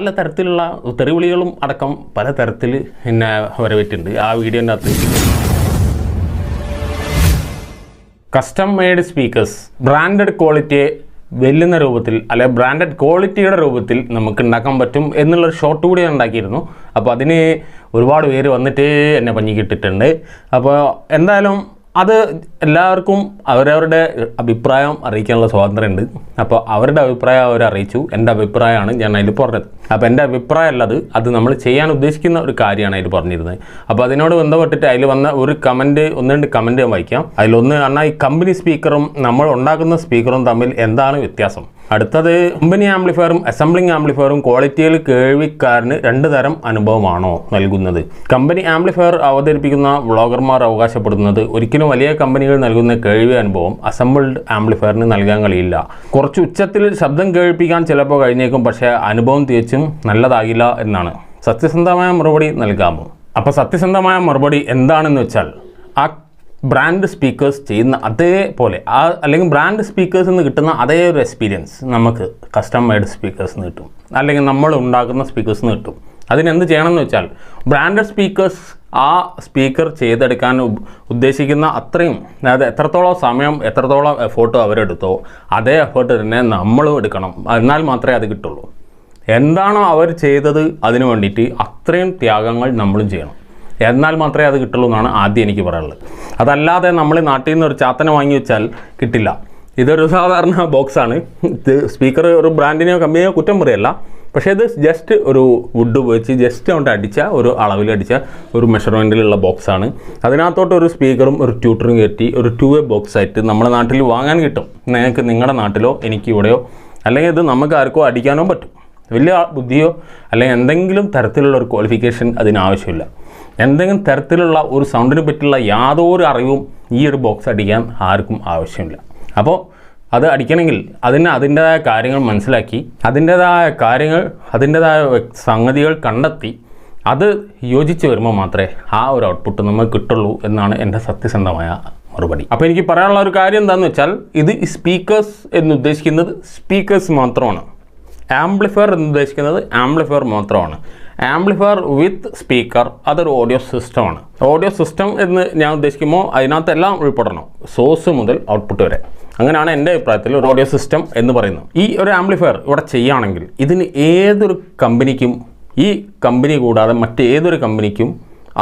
പല തരത്തിലുള്ള തെറിവിളികളും അടക്കം പല തരത്തിൽ എന്നെ വരവേറ്റുണ്ട് ആ വീഡിയോൻ്റെ അകത്ത്. കസ്റ്റം മെയ്ഡ് സ്പീക്കേഴ്സ് ബ്രാൻഡഡ് ക്വാളിറ്റിയെ വെല്ലുന്ന രൂപത്തിൽ അല്ലെ ബ്രാൻഡഡ് ക്വാളിറ്റിയുടെ രൂപത്തിൽ നമുക്ക് ഉണ്ടാക്കാൻ പറ്റും എന്നുള്ളൊരു ഷോർട്ട് കൂടി ഉണ്ടാക്കിയിരുന്നു. അപ്പോൾ അതിന് ഒരുപാട് പേര് വന്നിട്ട് എന്നെ പഞ്ഞിക്കിട്ടിട്ടുണ്ട്. അപ്പോൾ എന്തായാലും അത് എല്ലാവർക്കും അവരവരുടെ അഭിപ്രായം അറിയിക്കാനുള്ള സ്വാതന്ത്ര്യമുണ്ട്. അപ്പോൾ അവരുടെ അഭിപ്രായം അവർ അറിയിച്ചു. എൻ്റെ അഭിപ്രായമാണ് ഞാൻ അതിൽ പറഞ്ഞത്. അപ്പോൾ എൻ്റെ അഭിപ്രായം അല്ലത്, അത് നമ്മൾ ചെയ്യാൻ ഉദ്ദേശിക്കുന്ന ഒരു കാര്യമാണ് അതിൽ പറഞ്ഞിരുന്നത്. അപ്പോൾ അതിനോട് ബന്ധപ്പെട്ടിട്ട് അതിൽ വന്ന ഒരു കമൻറ്റ്, ഒന്ന് രണ്ട് കമൻറ്റ് ഞാൻ വായിക്കാം. അതിലൊന്ന് പറഞ്ഞാൽ ഈ കമ്പനി സ്പീക്കറും നമ്മൾ ഉണ്ടാക്കുന്ന സ്പീക്കറും തമ്മിൽ എന്താണ് വ്യത്യാസം. അടുത്തത്, കമ്പനി ആംപ്ലിഫയറും അസംബ്ലിംഗ് ആംപ്ലിഫയറും ക്വാളിറ്റിയിൽ കേൾവിക്കാരന് 2 തരം അനുഭവമാണോ നൽകുന്നത്? കമ്പനി ആംപ്ലിഫയർ അവതരിപ്പിക്കുന്ന വ്ളോഗർമാർ അവകാശപ്പെടുന്നത് ഒരിക്കലും വലിയ കമ്പനികൾ നൽകുന്ന കേൾവി അനുഭവം അസംബിൾഡ് ആംപ്ലിഫയറിന് നൽകാൻ കഴിയില്ല. കുറച്ച് ഉച്ചത്തിൽ ശബ്ദം കേൾപ്പിക്കാൻ ചിലപ്പോൾ കഴിഞ്ഞേക്കും, പക്ഷേ അനുഭവം തികച്ചും നല്ലതാകില്ല എന്നാണ്. സത്യസന്ധമായ മറുപടി നൽകാമോ? അപ്പോൾ സത്യസന്ധമായ മറുപടി എന്താണെന്ന് വെച്ചാൽ, ആ ബ്രാൻഡ് സ്പീക്കേഴ്സ് ചെയ്യുന്ന അതേപോലെ അല്ലെങ്കിൽ ബ്രാൻഡ് സ്പീക്കേഴ്സിൽ നിന്ന് കിട്ടുന്ന അതേ ഒരു എക്സ്പീരിയൻസ് നമുക്ക് കസ്റ്റം മെയ്ഡ് സ്പീക്കേഴ്സിൽ നിന്ന് കിട്ടും, അല്ലെങ്കിൽ നമ്മൾ ഉണ്ടാക്കുന്ന സ്പീക്കേഴ്സിൽ നിന്ന് കിട്ടും. അതിനെന്ത് ചെയ്യണമെന്ന് വെച്ചാൽ, ബ്രാൻഡഡ് സ്പീക്കേഴ്സ് ആ സ്പീക്കർ ചെയ്തെടുക്കാൻ ഉദ്ദേശിക്കുന്ന അത്രയും, അതായത് എത്രത്തോളം സമയം എത്രത്തോളം എഫേർട്ട് അവരെടുത്തോ അതേ എഫേർട്ട് തന്നെ നമ്മളും എടുക്കണം. എന്നാൽ മാത്രമേ അത് കിട്ടുള്ളൂ. എന്താണോ അവർ ചെയ്തത് അതിനു വേണ്ടിയിട്ട് അത്രയും ത്യാഗങ്ങൾ നമ്മളും ചെയ്യണം. എന്നാൽ മാത്രമേ അത് കിട്ടുള്ളൂ എന്നാണ് ആദ്യം എനിക്ക് പറയാനുള്ളത്. അതല്ലാതെ നമ്മൾ നാട്ടിൽ നിന്ന് ഒരു ചാത്തന വാങ്ങി വെച്ചാൽ കിട്ടില്ല. ഇതൊരു സാധാരണ ബോക്സാണ്. ഇത് സ്പീക്കർ ഒരു ബ്രാൻഡിനെയോ കമ്പനിയോ കുറ്റം പറയല്ല, പക്ഷേ ഇത് ജസ്റ്റ് ഒരു വുഡ് ഉപയോഗിച്ച് ജസ്റ്റ് കൊണ്ട് അടിച്ച ഒരു അളവിൽ അടിച്ച ഒരു മെഷർമെൻറ്റിലുള്ള ബോക്സാണ്. അതിനകത്തോട്ട് ഒരു സ്പീക്കറും ഒരു ട്യൂട്ടറും കയറ്റി ഒരു 2-way ബോക്സായിട്ട് നമ്മുടെ നാട്ടിൽ വാങ്ങാൻ കിട്ടും. നിങ്ങൾക്ക് നിങ്ങളുടെ നാട്ടിലോ എനിക്ക് ഇവിടെയോ, അല്ലെങ്കിൽ ഇത് നമുക്ക് ആർക്കോ അടിക്കാനോ പറ്റും. വലിയ ബുദ്ധിയോ അല്ലെങ്കിൽ എന്തെങ്കിലും തരത്തിലുള്ള ഒരു ക്വാളിഫിക്കേഷൻ അതിനാവശ്യമില്ല. എന്തെങ്കിലും തരത്തിലുള്ള ഒരു സൗണ്ടിനെ പറ്റിയുള്ള യാതൊരു അറിവും ഈ ഒരു ബോക്സ് അടിക്കാൻ ആർക്കും ആവശ്യമില്ല. അപ്പോൾ അത് അടിക്കണമെങ്കിൽ അതിൻ്റേതായ കാര്യങ്ങൾ മനസ്സിലാക്കി, അതിൻ്റേതായ സംഗതികൾ കണ്ടെത്തി അത് യോജിച്ച് വരുമ്പോൾ മാത്രമേ ആ ഒരു ഔട്ട്പുട്ട് നമുക്ക് കിട്ടുള്ളൂ എന്നാണ് എൻ്റെ സത്യസന്ധമായ മറുപടി. അപ്പോൾ എനിക്ക് പറയാനുള്ള ഒരു കാര്യം എന്താണെന്ന് വെച്ചാൽ, ഇത് സ്പീക്കേഴ്സ് എന്നുദ്ദേശിക്കുന്നത് സ്പീക്കേഴ്സ് മാത്രമാണ്. ആംപ്ലിഫയർ എന്നുദ്ദേശിക്കുന്നത് ആംപ്ലിഫയർ മാത്രമാണ്. ആംപ്ലിഫയർ വിത്ത് സ്പീക്കർ അതൊരു ഓഡിയോ സിസ്റ്റമാണ്. ഓഡിയോ സിസ്റ്റം എന്ന് ഞാൻ ഉദ്ദേശിക്കുമ്പോൾ അതിനകത്ത് എല്ലാം ഉൾപ്പെടണം, സോഴ്സ് മുതൽ ഔട്ട്പുട്ട് വരെ. അങ്ങനെയാണ് എൻ്റെ അഭിപ്രായത്തിൽ ഒരു ഓഡിയോ സിസ്റ്റം എന്ന് പറയുന്നത്. ഈ ഒരു ആംപ്ലിഫയർ ഇവിടെ ചെയ്യുകയാണെങ്കിൽ ഇതിന് ഏതൊരു കമ്പനിക്കും, ഈ കമ്പനി കൂടാതെ മറ്റേതൊരു കമ്പനിക്കും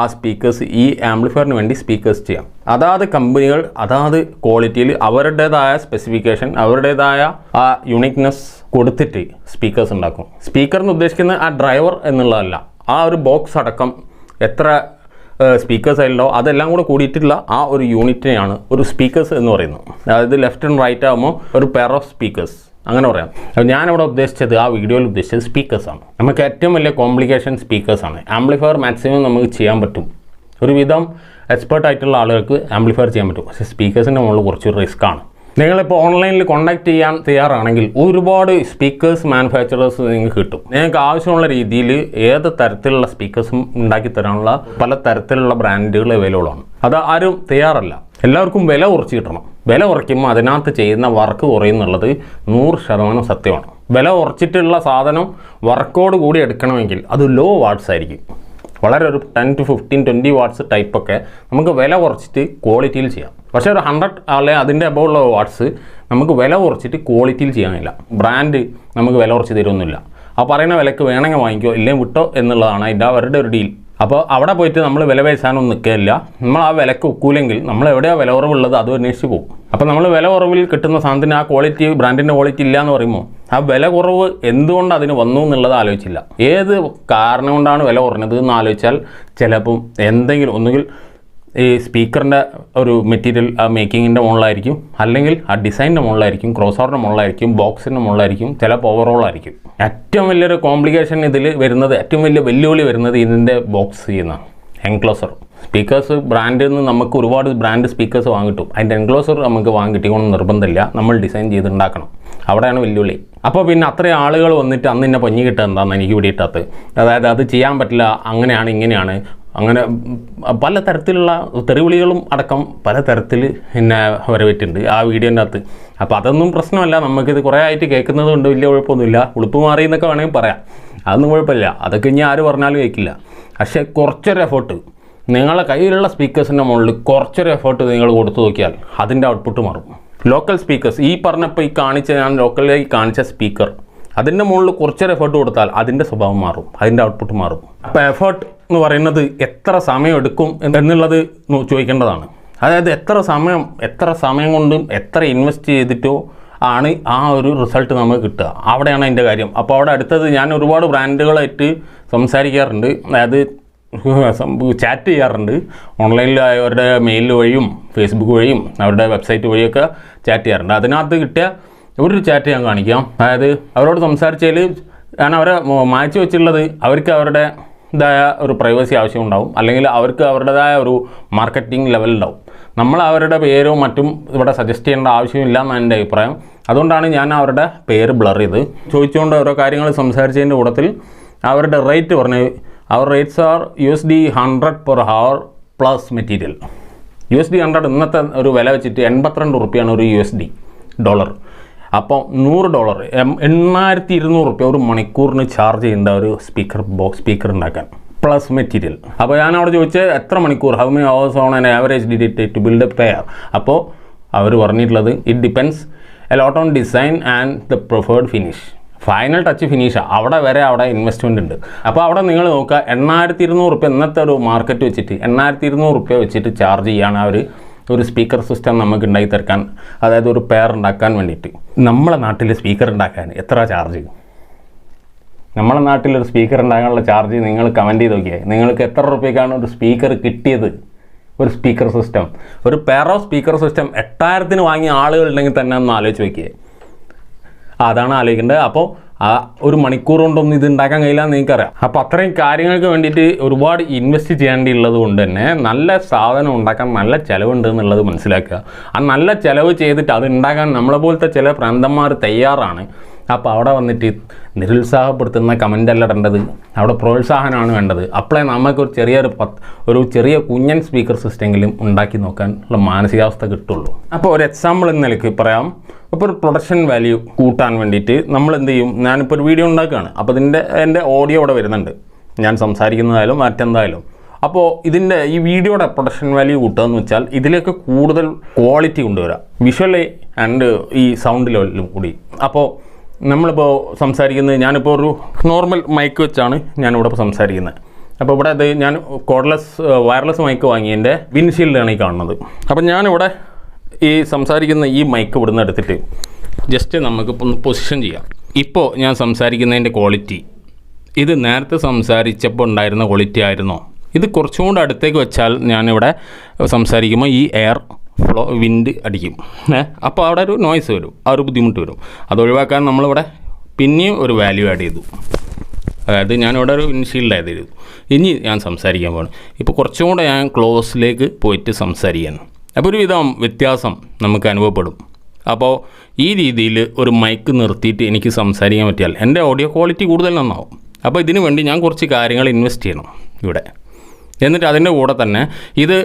ആ സ്പീക്കേഴ്സ്, ഈ ആംപ്ലിഫയറിന് വേണ്ടി സ്പീക്കേഴ്സ് ചെയ്യാം. അതാത് കമ്പനികൾ അതാത് ക്വാളിറ്റിയിൽ അവരുടേതായ സ്പെസിഫിക്കേഷൻ, അവരുടേതായ ആ യുണീക്നെസ് കൊടുത്തിട്ട് സ്പീക്കേഴ്സ് ഉണ്ടാക്കും. സ്പീക്കർ എന്ന് ഉദ്ദേശിക്കുന്നത് ആ ഡ്രൈവർ എന്നുള്ളതല്ല, ആ ഒരു ബോക്സ് അടക്കം എത്ര സ്പീക്കേഴ്സ് ആയിട്ടുണ്ടോ അതെല്ലാം കൂടെ കൂടിയിട്ടുള്ള ആ ഒരു യൂണിറ്റിനെയാണ് ഒരു സ്പീക്കേഴ്സ് എന്ന് പറയുന്നത്. അതായത് ലെഫ്റ്റ് ആൻഡ് റൈറ്റ് ആകുമ്പോൾ ഒരു പെയർ ഓഫ് സ്പീക്കേഴ്സ് അങ്ങനെ പറയാം. അപ്പോൾ ഞാനിവിടെ ഉദ്ദേശിച്ചത്, ആ വീഡിയോയിൽ ഉദ്ദേശിച്ചത് സ്പീക്കേഴ്സാണ്. നമുക്ക് ഏറ്റവും വലിയ കോംപ്ലിക്കേഷൻ സ്പീക്കേഴ്സാണ്. ആംപ്ലിഫയർ മാക്സിമം നമുക്ക് ചെയ്യാൻ പറ്റും. ഒരുവിധം എക്സ്പേർട്ട് ആയിട്ടുള്ള ആളുകൾക്ക് ആംപ്ലിഫയർ ചെയ്യാൻ പറ്റും. പക്ഷേ സ്പീക്കേഴ്സിൻ്റെ മുകളിൽ കുറച്ച് റിസ്ക് ആണ്. നിങ്ങളിപ്പോൾ ഓൺലൈനിൽ കോൺടാക്ട് ചെയ്യാൻ തയ്യാറാണെങ്കിൽ ഒരുപാട് സ്പീക്കേഴ്സ് മാനുഫാക്ചറേഴ്സ് നിങ്ങൾക്ക് കിട്ടും. നിങ്ങൾക്ക് ആവശ്യമുള്ള രീതിയിൽ ഏത് തരത്തിലുള്ള സ്പീക്കേഴ്സും ഉണ്ടാക്കി തരാനുള്ള പല തരത്തിലുള്ള ബ്രാൻഡുകൾ അവൈലബിൾ ആണ്. അത് ആരും തയ്യാറല്ല. എല്ലാവർക്കും വില കുറച്ച് കിട്ടണം. വില കുറയ്ക്കുമ്പോൾ അതിനകത്ത് ചെയ്യുന്ന വർക്ക് കുറയുന്നുള്ളത് 100% സത്യമാണ്. വില കുറച്ചിട്ടുള്ള സാധനം വർക്കോട് കൂടി എടുക്കണമെങ്കിൽ അത് ലോ വാട്ട്സ് ആയിരിക്കും. വളരെ ഒരു 10 to 15, 20 വാട്ട്സ് ടൈപ്പൊക്കെ നമുക്ക് വില കുറച്ചിട്ട് ക്വാളിറ്റിയിൽ ചെയ്യാം. പക്ഷേ ഒരു 100 അല്ലെങ്കിൽ അതിൻ്റെ അബോവുള്ള വാട്ട്സ് നമുക്ക് വില കുറച്ചിട്ട് ക്വാളിറ്റിയിൽ ചെയ്യാനില്ല. ബ്രാൻഡ് നമുക്ക് വില കുറച്ച് തരുമൊന്നുമില്ല. ആ പറയുന്ന വിലക്ക് വേണമെങ്കിൽ വാങ്ങിക്കോ ഇല്ലെങ്കിൽ വിട്ടോ എന്നുള്ളതാണ് അതിൻ്റെ അവരുടെ ഒരു ഡീൽ. അപ്പോൾ അവിടെ പോയിട്ട് നമ്മൾ വില പേശാനൊന്നും നിൽക്കില്ല. നമ്മൾ ആ വിലക്ക് ഒക്കൂലെങ്കിൽ നമ്മൾ എവിടെയാണ് വില കുറവുള്ളത് അത് അന്വേഷിച്ച് പോകും. അപ്പോൾ നമ്മൾ വില കുറവിൽ കിട്ടുന്ന സാധനത്തിന് ആ ക്വാളിറ്റി, ബ്രാൻഡിൻ്റെ ക്വാളിറ്റി ഇല്ല എന്ന് പറയുമ്പോൾ ആ വില കുറവ് എന്തുകൊണ്ട് അതിന് വന്നു എന്നുള്ളത് ആലോചിച്ചില്ല. ഏത് കാരണം കൊണ്ടാണ് വില കുറഞ്ഞത് എന്ന് ആലോചിച്ചാൽ ചിലപ്പം എന്തെങ്കിലും ഒന്നുകിൽ ഈ സ്പീക്കറിൻ്റെ ഒരു മെറ്റീരിയൽ ആ മേക്കിങ്ങിൻ്റെ മുകളിലായിരിക്കും, അല്ലെങ്കിൽ ആ ഡിസൈനിൻ്റെ മുകളിലായിരിക്കും, ക്രോസ് ഓവറിൻ്റെ മുകളിലായിരിക്കും, ബോക്സിൻ്റെ മുകളിലായിരിക്കും, ചിലപ്പോൾ ഓവറോൾ ആയിരിക്കും. ഏറ്റവും വലിയൊരു കോംപ്ലിക്കേഷൻ ഇതിൽ വരുന്നത്, ഏറ്റവും വലിയ വെല്ലുവിളി വരുന്നത് ഇതിൻ്റെ ബോക്സ് ചെയ്യുന്ന എൻക്ലോസർ. സ്പീക്കേഴ്സ് ബ്രാൻഡിൽ നിന്ന് നമുക്ക് ഒരുപാട് ബ്രാൻഡ് സ്പീക്കേഴ്സ് വാങ്ങിട്ടും അതിൻ്റെ എൻക്ലോസർ നമുക്ക് വാങ്ങിക്കിട്ടിക്കൊന്നും നിർബന്ധമില്ല. നമ്മൾ ഡിസൈൻ ചെയ്തുണ്ടാക്കണം. അവിടെയാണ് വെല്ലുവിളി. അപ്പോൾ പിന്നെ അത്രയും ആളുകൾ വന്നിട്ട് അന്ന് എന്നെ പഞ്ഞി കിട്ടുക എന്താണെന്ന് എനിക്ക് പിടിയിട്ടാത്തത്. അതായത് അത് ചെയ്യാൻ പറ്റില്ല, അങ്ങനെയാണ് ഇങ്ങനെയാണ്, അങ്ങനെ പല തരത്തിലുള്ള തെറിവിളികളും അടക്കം പല തരത്തിൽ എന്നെ വരവേറ്റുണ്ട് ആ വീഡിയോൻ്റെ അകത്ത്. അപ്പോൾ അതൊന്നും പ്രശ്നമല്ല, നമുക്കിത് കുറേ ആയിട്ട് കേൾക്കുന്നത് കൊണ്ട് വലിയ കുഴപ്പമൊന്നുമില്ല. ഉളുപ്പ് മാറി എന്നൊക്കെ വേണമെങ്കിൽ പറയാം. അതൊന്നും കുഴപ്പമില്ല, അതൊക്കെ ഇനി ആര് പറഞ്ഞാലും കേൾക്കില്ല. പക്ഷേ കുറച്ചൊരു എഫേർട്ട് നിങ്ങളെ കയ്യിലുള്ള സ്പീക്കേഴ്സിൻ്റെ മുകളിൽ കുറച്ചൊരു എഫേർട്ട് നിങ്ങൾ കൊടുത്തു നോക്കിയാൽ അതിൻ്റെ ഔട്ട്പുട്ട് മാറും. ലോക്കൽ സ്പീക്കേഴ്സ് ഈ പറഞ്ഞപ്പോൾ ഞാൻ ലോക്കലായി കാണിച്ച സ്പീക്കർ അതിൻ്റെ മുകളിൽ കുറച്ചൊരു എഫേർട്ട് കൊടുത്താൽ അതിൻ്റെ സ്വഭാവം മാറും, അതിൻ്റെ ഔട്ട്പുട്ട് മാറും. അപ്പോൾ എഫേർട്ട് എന്ന് പറയുന്നത് എത്ര സമയം എടുക്കും എന്നുള്ളത് ചോദിക്കേണ്ടതാണ്. അതായത് എത്ര സമയം കൊണ്ടും എത്ര ഇൻവെസ്റ്റ് ചെയ്തിട്ടോ ആണ് ആ ഒരു റിസൾട്ട് നമുക്ക് കിട്ടുക, അവിടെയാണ് അതിൻ്റെ കാര്യം. അപ്പോൾ അവിടെ അടുത്തത് ഞാൻ ഒരുപാട് ബ്രാൻഡുകളായിട്ട് സംസാരിക്കാറുണ്ട്, അതായത് ചാറ്റ് ചെയ്യാറുണ്ട് ഓൺലൈനിൽ, അവരുടെ മെയിൽ വഴിയും ഫേസ്ബുക്ക് വഴിയും അവരുടെ വെബ്സൈറ്റ് വഴിയൊക്കെ ചാറ്റ് ചെയ്യാറുണ്ട്. അതിനകത്ത് കിട്ടിയ ഒരു ചാറ്റ് ഞാൻ കാണിക്കാം. അതായത് അവരോട് സംസാരിച്ചതിൽ ഞാൻ അവരെ മാറ്റി വെച്ചിട്ടുള്ളത് അവർക്ക് അവരുടേതായ ഒരു പ്രൈവസി ആവശ്യം ഉണ്ടാവും, അല്ലെങ്കിൽ അവർക്ക് അവരുടേതായ ഒരു മാർക്കറ്റിംഗ് ലെവൽ ഉണ്ടാവും. നമ്മൾ അവരുടെ പേരോ മറ്റും ഇവിടെ സജസ്റ്റ് ചെയ്യേണ്ട ആവശ്യമില്ല എന്നാണ് എൻ്റെ അഭിപ്രായം. അതുകൊണ്ടാണ് ഞാൻ അവരുടെ പേര് ബ്ലർ ചെയ്ത് ചോദിച്ചുകൊണ്ട് ഓരോ കാര്യങ്ങൾ സംസാരിച്ചതിൻ്റെ കൂട്ടത്തിൽ അവരുടെ റേറ്റ് പറഞ്ഞ് അവർ rates are $100 per hour plus material. $100 ഇന്നത്തെ ഒരു വില വെച്ചിട്ട് 82 റുപ്യാണ് ഒരു $. അപ്പോൾ $100 $8200 ഒരു മണിക്കൂറിന് ചാർജ് ചെയ്യേണ്ട ഒരു സ്പീക്കർ ഉണ്ടാക്കാൻ പ്ലസ് മെറ്റീരിയൽ. അപ്പോൾ ഞാൻ അവിടെ ചോദിച്ചത് എത്ര മണിക്കൂർ, how many hours on an average did it take to build a pair? അപ്പോൾ അവർ പറഞ്ഞിട്ടുള്ളത് it depends a lot on design and the preferred finish. Final touch finish അവിടെ വരെ അവിടെ ഇൻവെസ്റ്റ്മെൻറ്റ് ഉണ്ട്. അപ്പോൾ അവിടെ നിങ്ങൾ നോക്കുക, $8200 ഇന്നത്തെ ഒരു മാർക്കറ്റ് വെച്ചിട്ട് $8200 വെച്ചിട്ട് ചാർജ് ചെയ്യാണ് അവർ ഒരു സ്പീക്കർ സിസ്റ്റം നമുക്ക് ഉണ്ടാക്കി തീർക്കാൻ, അതായത് ഒരു പെയർ ഉണ്ടാക്കാൻ വേണ്ടിയിട്ട്. നമ്മളെ നാട്ടിൽ സ്പീക്കർ ഉണ്ടാക്കാൻ എത്ര ചാർജ്? നമ്മളെ നാട്ടിലൊരു സ്പീക്കർ ഉണ്ടാക്കാനുള്ള ചാർജ് നിങ്ങൾ കമൻറ്റ് ചെയ്ത് നോക്കിയാൽ നിങ്ങൾക്ക് എത്ര രൂപയ്ക്കാണ് ഒരു സ്പീക്കർ കിട്ടിയത്? ഒരു സ്പീക്കർ സിസ്റ്റം, ഒരു പെയർ ഓഫ് സ്പീക്കർ സിസ്റ്റം 8000-ന് വാങ്ങിയ ആളുകളുണ്ടെങ്കിൽ തന്നെ ഒന്ന് ആലോചിച്ച് നോക്കിയേ. അതാണ് ആലോചിക്കേണ്ടത്. അപ്പോൾ ആ ഒരു മണിക്കൂർ കൊണ്ടൊന്നും ഇത് ഉണ്ടാക്കാൻ കഴിയില്ല എന്ന് നിങ്ങൾക്കറിയാം. അപ്പോൾ അത്രയും കാര്യങ്ങൾക്ക് വേണ്ടിയിട്ട് ഒരുപാട് ഇൻവെസ്റ്റ് ചെയ്യേണ്ടിയുള്ളത് കൊണ്ട് തന്നെ നല്ല സാധനം ഉണ്ടാക്കാൻ നല്ല ചിലവുണ്ട് എന്നുള്ളത് മനസ്സിലാക്കുക. ആ നല്ല ചിലവ് ചെയ്തിട്ട് അത് ഉണ്ടാക്കാൻ നമ്മളെ പോലത്തെ ചില പ്രാന്തന്മാർ തയ്യാറാണ്. അപ്പോൾ അവിടെ വന്നിട്ട് നിരുത്സാഹപ്പെടുത്തുന്ന കമൻ്റ് അല്ല ഇടേണ്ടത്, അവിടെ പ്രോത്സാഹനമാണ് വേണ്ടത്. അപ്പോഴേ നമുക്ക് ഒരു ചെറിയ കുഞ്ഞൻ സ്പീക്കർ സിസ്റ്റമെങ്കിലും ഉണ്ടാക്കി നോക്കാനുള്ള മാനസികാവസ്ഥ കിട്ടുള്ളൂ. അപ്പോൾ ഒരു എക്സാമ്പിൾ എന്ന നിലയ്ക്ക് പറയാം. അപ്പോൾ ഒരു പ്രൊഡക്ഷൻ വാല്യൂ കൂട്ടാൻ വേണ്ടിയിട്ട് നമ്മൾ എന്ത് ചെയ്യും? ഞാനിപ്പോൾ ഒരു വീഡിയോ ഉണ്ടാക്കുകയാണ്, അപ്പോൾ എൻ്റെ ഓഡിയോ ഇവിടെ വരുന്നുണ്ട്, ഞാൻ സംസാരിക്കുന്നതായാലും മറ്റെന്തായാലും. അപ്പോൾ ഈ വീഡിയോയുടെ പ്രൊഡക്ഷൻ വാല്യൂ കൂട്ടുക എന്ന് വെച്ചാൽ ഇതിലേക്ക് കൂടുതൽ ക്വാളിറ്റി കൊണ്ടുവരിക, വിഷ്വലി ആൻഡ് ഈ സൗണ്ട് ലെവലിലും കൂടി. അപ്പോൾ നമ്മളിപ്പോൾ സംസാരിക്കുന്നത്, ഞാനിപ്പോൾ ഒരു നോർമൽ മൈക്ക് വെച്ചാണ് ഞാനിവിടെ സംസാരിക്കുന്നത്. അപ്പോൾ ഇവിടെ ഞാൻ വയർലെസ് മൈക്ക് വാങ്ങിയതിൻ്റെ വിൻഷീൽഡാണ് ഈ കാണുന്നത്. അപ്പോൾ ഞാനിവിടെ ഈ സംസാരിക്കുന്ന ഈ മൈക്ക് ഇവിടുന്ന് എടുത്തിട്ട് ജസ്റ്റ് നമുക്ക് പൊസിഷൻ ചെയ്യാം. ഇപ്പോൾ ഞാൻ സംസാരിക്കുന്നതിൻ്റെ ക്വാളിറ്റി ഇത് നേരത്തെ സംസാരിച്ചപ്പോൾ ഉണ്ടായിരുന്ന ക്വാളിറ്റി ആയിരുന്നോ? ഇത് കുറച്ചും കൂടെ അടുത്തേക്ക് വെച്ചാൽ ഞാനിവിടെ സംസാരിക്കുമ്പോൾ ഈ വിൻഡ് അടിക്കും, അപ്പോൾ അവിടെ ഒരു നോയ്സ് വരും, ആ ഒരു ബുദ്ധിമുട്ട് വരും. അത് ഒഴിവാക്കാൻ നമ്മളിവിടെ പിന്നെയും ഒരു വാല്യൂ ആഡ് ചെയ്തു. അതായത് ഞാനിവിടെ ഒരു വിൻഷീൽഡ് ആഡ് ചെയ്തു. ഇനി ഞാൻ സംസാരിക്കാൻ പോകണം. ഇപ്പോൾ കുറച്ചും കൂടെ ഞാൻ ക്ലോസിലേക്ക് പോയിട്ട് സംസാരിക്കാൻ, അപ്പോൾ ഒരു വിധം വ്യത്യാസം നമുക്ക് അനുഭവപ്പെടും. അപ്പോൾ ഈ രീതിയിൽ ഒരു മൈക്ക് നിർത്തിയിട്ട് എനിക്ക് സംസാരിക്കാൻ പറ്റിയാൽ എൻ്റെ ഓഡിയോ ക്വാളിറ്റി കൂടുതൽ നന്നാവും. അപ്പോൾ ഇതിനു വേണ്ടി ഞാൻ കുറച്ച് കാര്യങ്ങൾ ഇൻവെസ്റ്റ് ചെയ്യണം ഇവിടെ. എന്നിട്ട് അതിൻ്റെ കൂടെ തന്നെ ഇത്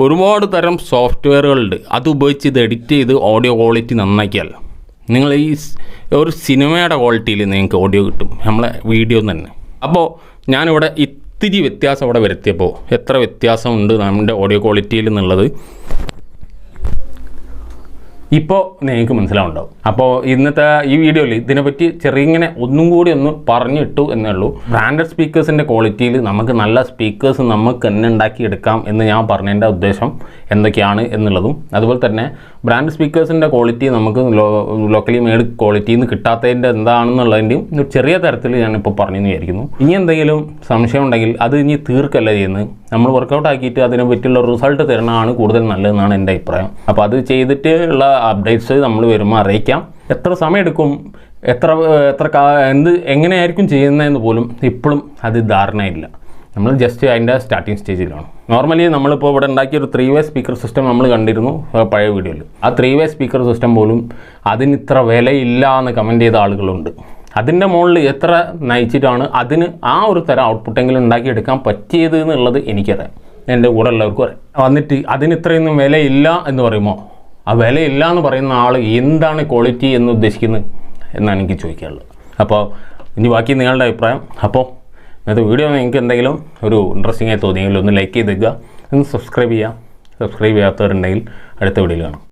ഒരുപാട് തരം സോഫ്റ്റ്വെയറുകളുണ്ട്, അത് ഉപയോഗിച്ച് ഇത് എഡിറ്റ് ചെയ്ത് ഓഡിയോ ക്വാളിറ്റി നന്നാക്കിയാൽ നിങ്ങൾ ഈ ഒരു സിനിമയുടെ ക്വാളിറ്റിയിൽ നിങ്ങൾക്ക് ഓഡിയോ കിട്ടും, നമ്മളെ വീഡിയോ തന്നെ. അപ്പോൾ ഞാനിവിടെ ഇത്തിരി വ്യത്യാസം ഇവിടെ വരുത്തിയപ്പോൾ എത്ര വ്യത്യാസമുണ്ട് നമ്മുടെ ഓഡിയോ ക്വാളിറ്റിയിൽ എന്നുള്ളത് ഇപ്പോൾ നിങ്ങൾക്ക് മനസ്സിലാവുണ്ടാവും. അപ്പോൾ ഇന്നത്തെ ഈ വീഡിയോയിൽ ഇതിനെപ്പറ്റി ചെറിയ ഒന്നും കൂടി ഒന്ന് പറഞ്ഞിട്ടു എന്നേ ഉള്ളൂ. ബ്രാൻഡഡ് സ്പീക്കേഴ്സിൻ്റെ ക്വാളിറ്റിയിൽ നമുക്ക് നല്ല സ്പീക്കേഴ്സ് നമുക്ക് തന്നെ ഉണ്ടാക്കിയെടുക്കാം എന്ന് ഞാൻ പറഞ്ഞതിൻ്റെ ഉദ്ദേശം എന്തൊക്കെയാണ് എന്നുള്ളതും, അതുപോലെ തന്നെ ബ്രാൻഡ് സ്പീക്കേഴ്സിൻ്റെ ക്വാളിറ്റി നമുക്ക് ലോക്കലി മെയ്ഡ് ക്വാളിറ്റിയിൽ നിന്ന് കിട്ടാത്തതിൻ്റെ എന്താണെന്നുള്ളതിൻ്റെയും ഒരു ചെറിയ തരത്തിൽ ഞാനിപ്പോൾ പറഞ്ഞെന്ന് വിചാരിക്കുന്നു. ഇനി എന്തെങ്കിലും സംശയം ഉണ്ടെങ്കിൽ അത് ഇനി തീർക്കല്ല ചെയ്യുന്നത്, നമ്മൾ വർക്കൗട്ട് ആക്കിയിട്ട് അതിനെ പറ്റിയുള്ള റിസൾട്ട് തരണമാണ് കൂടുതൽ നല്ലതെന്നാണ് എൻ്റെ അഭിപ്രായം. അപ്പോൾ അത് ചെയ്തിട്ട് ഉള്ള അപ്ഡേറ്റ്സ് നമ്മൾ വരുമ്പോൾ അറിയിക്കാം. എത്ര സമയം എടുക്കും, എങ്ങനെയായിരിക്കും ചെയ്യുന്നതെന്ന് പോലും ഇപ്പോഴും അത് ധാരണയില്ല. നമ്മൾ ജസ്റ്റ് അതിൻ്റെ സ്റ്റാർട്ടിങ് സ്റ്റേജിലാണ്. നോർമലി നമ്മളിപ്പോൾ ഇവിടെ ഉണ്ടാക്കിയൊരു 3-way സ്പീക്കർ സിസ്റ്റം നമ്മൾ കണ്ടിരുന്നു പഴയ വീഡിയോയിൽ. ആ 3-way സ്പീക്കർ സിസ്റ്റം പോലും അതിന് ഇത്ര വിലയില്ല എന്ന് കമൻറ്റ് ചെയ്ത ആളുകളുണ്ട്. അതിൻ്റെ മുകളിൽ എത്ര നയിച്ചിട്ടാണ് അതിന് ആ ഒരു തരം ഔട്ട്പുട്ടെങ്കിലും ഉണ്ടാക്കിയെടുക്കാൻ പറ്റിയത് എന്നുള്ളത് എനിക്കറിയാം, എൻ്റെ കൂടെ ഉള്ളവർക്കും അറിയാം. വന്നിട്ട് അതിന് ഇത്രയൊന്നും വിലയില്ല എന്ന് പറയുമ്പോൾ ആ വിലയില്ല എന്ന് പറയുന്ന ആൾ എന്താണ് ക്വാളിറ്റി എന്ന് ഉദ്ദേശിക്കുന്നത് എന്നാണ് എനിക്ക് ചോദിക്കാനുള്ളത്. അപ്പോൾ ഇനി ബാക്കി നിങ്ങളുടെ അഭിപ്രായം. അപ്പോൾ ഇന്നത്തെ വീഡിയോ നിങ്ങൾക്ക് എന്തെങ്കിലും ഒരു ഇൻട്രസ്റ്റിംഗ് ആയി തോന്നിയെങ്കിൽ ഒന്ന് ലൈക്ക് ചെയ്തേക്കുക, ഒന്ന് സബ്സ്ക്രൈബ് ചെയ്യാത്തവരുണ്ടെങ്കിൽ അടുത്ത വീഡിയോയിൽ കാണാം.